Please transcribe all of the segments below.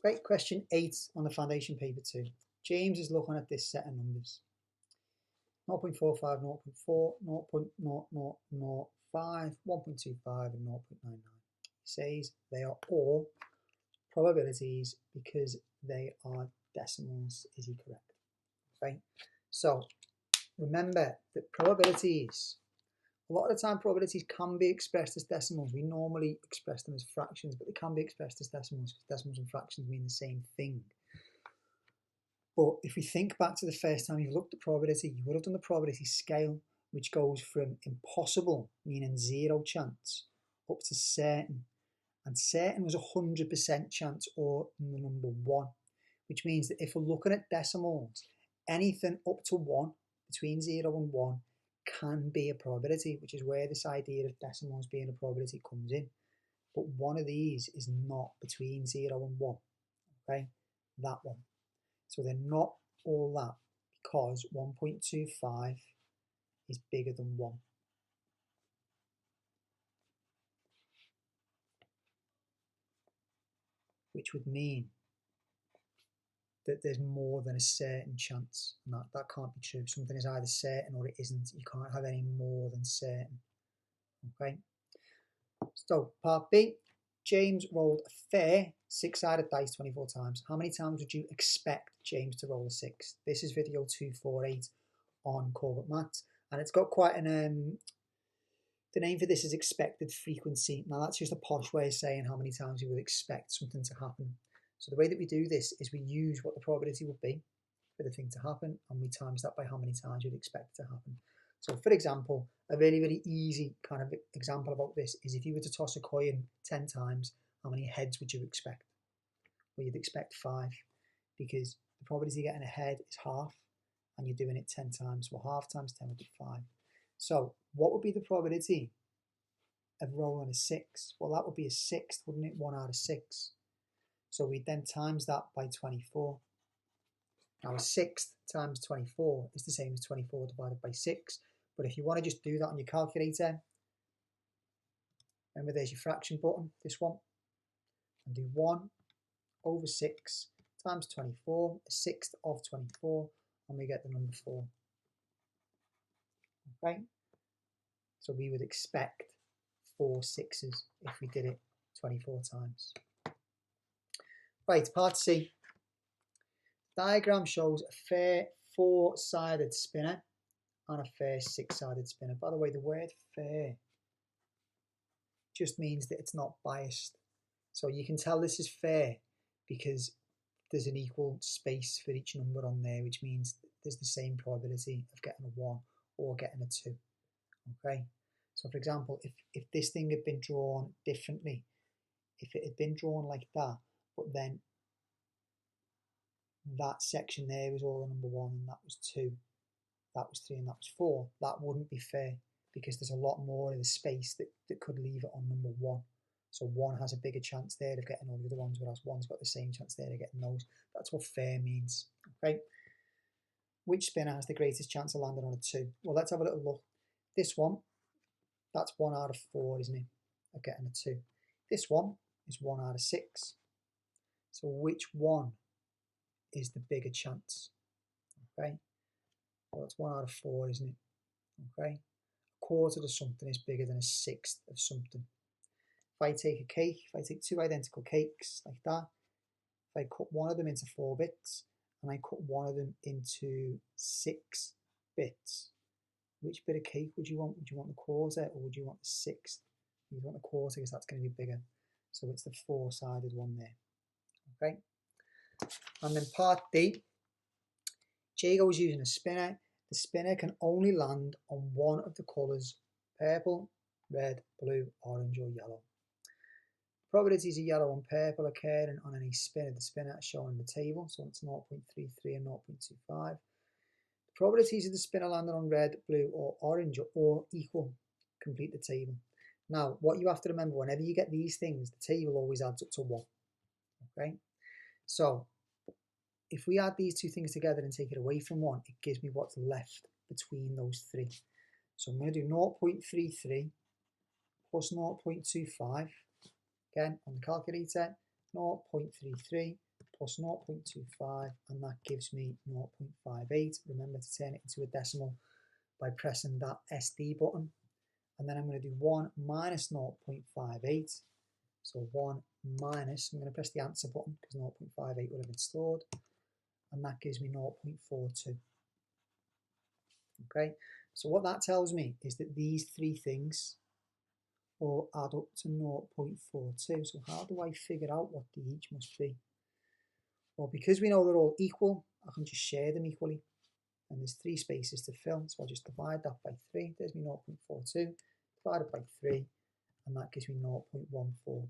Right, question 8 on the foundation paper 2. James is looking at this set of numbers. 0.45, 0.4, 0.0005, 1.25 and 0.99. He says they are all probabilities because they are decimals. Is he correct? Okay, so remember that probabilities, a lot of the time probabilities can be expressed as decimals. We normally express them as fractions, but they can be expressed as decimals because decimals and fractions mean the same thing. But if we think back to the first time you looked at probability, you would have done the probability scale, which goes from impossible, meaning 0 chance, up to certain. And certain was 100% chance, or the number 1, which means that if we're looking at decimals, anything up to 1, between 0 and 1, can be a probability, which is where this idea of decimals being a probability comes in. But one of these is not between 0 and 1, okay? That one. So they're not all that because 1.25 is bigger than 1. Which would mean that there's more than a certain chance. And that can't be true. Something is either certain or it isn't. You can't have any more than certain. Okay? So part B, James rolled a fair 6-sided dice 24 times. How many times would you expect James to roll a 6? This is video 248 on corporate maths, and it's got quite an the name for this is expected frequency. Now that's just a posh way of saying how many times you would expect something to happen. So the way that we do this is we use what the probability would be for the thing to happen, and we times that by how many times you'd expect it to happen. So for example, a really, really easy kind of example about this is if you were to toss a coin 10 times, how many heads would you expect? Well, you'd expect 5, because the probability of getting a head is half, and you're doing it 10 times. Well, half times 10 would be 5. So what would be the probability of rolling a 6? Well, that would be a 6th, wouldn't it? 1 out of 6. So we then times that by 24. Now a 6th times 24 is the same as 24 divided by 6. But if you want to just do that on your calculator, remember there's your fraction button, this one, and do 1 over 6 times 24, a 6th of 24, and we get the number 4. Okay, so we would expect 4 6s if we did it 24 times. Right, part C. Diagram shows a fair 4-sided spinner and a fair 6-sided spinner. By the way, the word fair just means that it's not biased. So you can tell this is fair because there's an equal space for each number on there, which means there's the same probability of getting a 1 or getting a 2. Okay, so for example, if this thing had been drawn differently, if it had been drawn like that, but then that section there was all a number 1 and that was 2, that was 3 and that was 4, that wouldn't be fair because there's a lot more of the space that could leave it on number 1. So 1 has a bigger chance there of getting all the other ones, whereas 1's got the same chance there of getting those. That's what fair means. Okay. Which spinner has the greatest chance of landing on a 2? Well, let's have a little look. This one, that's 1 out of 4, isn't it, of getting a 2. This one is 1 out of 6. So which one is the bigger chance? Okay. Well, it's 1 out of 4, isn't it? Okay. A quarter of something is bigger than a 1/6 of something. If I take a cake, if I take 2 identical cakes like that, if I cut one of them into 4 bits and I cut one of them into 6 bits, which bit of cake would you want? Would you want the quarter or would you want the 1/6? You want the quarter because that's going to be bigger. So it's the 4-sided one there. Okay. And then part D, Jago is using a spinner. The spinner can only land on one of the colours purple, red, blue, orange or yellow. Probabilities of yellow and purple occurring on any spin of the spinner are shown in the table. So it's 0.33 and 0.25. The probabilities of the spinner landing on red, blue or orange are all equal. Complete the table. Now, what you have to remember, whenever you get these things, the table always adds up to 1. Okay? So if we add these two things together and take it away from 1, it gives me what's left between those 3. So I'm going to do 0.33 plus 0.25, again on the calculator, 0.33 plus 0.25, and that gives me 0.58. Remember to turn it into a decimal by pressing that SD button. And then I'm going to do 1 minus 0.58. So 1 minus, I'm going to press the answer button because 0.58 would have been stored, and that gives me 0.42. Okay, so what that tells me is that these three things all add up to 0.42. So how do I figure out what they each must be? Well, because we know they're all equal, I can just share them equally. And there's 3 spaces to fill, so I'll just divide that by 3. There's me 0.42, divided by 3, and that gives me 0.14.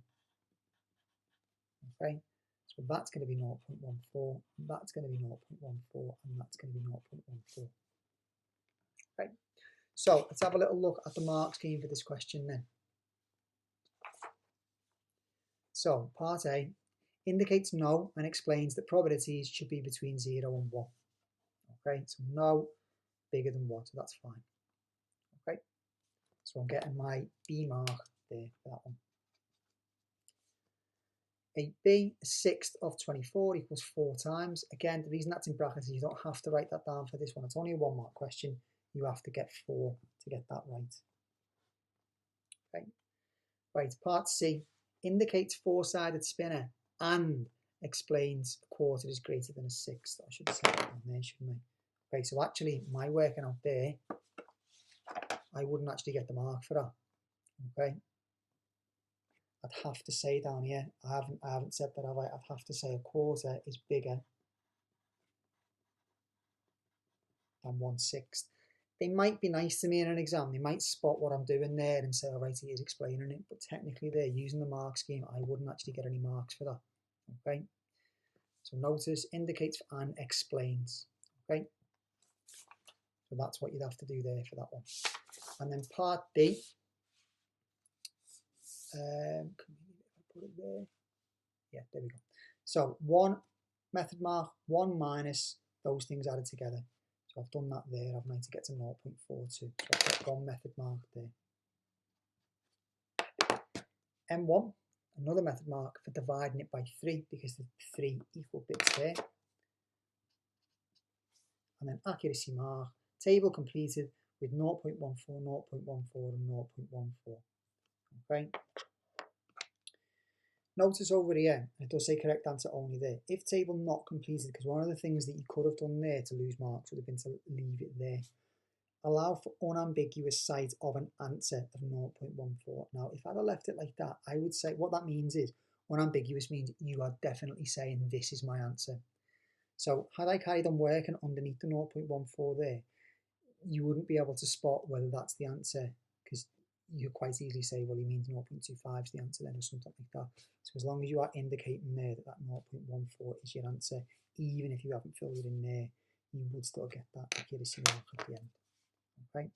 Okay, so that's going to be 0.14, that's going to be 0.14, and that's going to be 0.14. Okay, so let's have a little look at the mark scheme for this question then. So part A indicates no and explains that probabilities should be between 0 and 1. Okay, so no bigger than 1, so that's fine. Okay, so I'm getting my B mark there for that one. 8B, a sixth of 24 equals 4 times. Again, the reason that's in brackets is you don't have to write that down for this one. It's only a 1 mark question. You have to get 4 to get that right. Okay, right, part C indicates 4-sided spinner and explains a quarter is greater than a sixth. I should have said that on there, shouldn't I? Okay, so actually my working out there, I wouldn't actually get the mark for that. Okay, I'd have to say down here, I haven't said that, have I? I'd have to say a quarter is bigger than 1/6. They might be nice to me in an exam. They might spot what I'm doing there and say, all right, he is explaining it. But technically they're using the mark scheme. I wouldn't actually get any marks for that. Okay. So notice indicates and explains. Okay. So that's what you'd have to do there for that one. And then part D. Put it there. Yeah, there we go. So 1 method mark, 1 minus those things added together. So I've done that there. I've made to get to 0.42. So I've got 1 method mark there. M1, another method mark for dividing it by 3 because there's 3 equal bits there. And then accuracy mark, table completed with 0.14, 0.14 and 0.14. Okay. Notice over here, it does say correct answer only there. If table not completed, because one of the things that you could have done there to lose marks would have been to leave it there. Allow for unambiguous sight of an answer of 0.14. Now, if I'd have left it like that, I would say what that means is unambiguous means you are definitely saying this is my answer. So had I carried on working underneath the 0.14 there, you wouldn't be able to spot whether that's the answer, because you could quite easily say, well, he means 0.25 is the answer then, or something like that. So as long as you are indicating there that 0.14 is your answer, even if you haven't filled it in there, you would still get that accuracy mark at the end. Okay.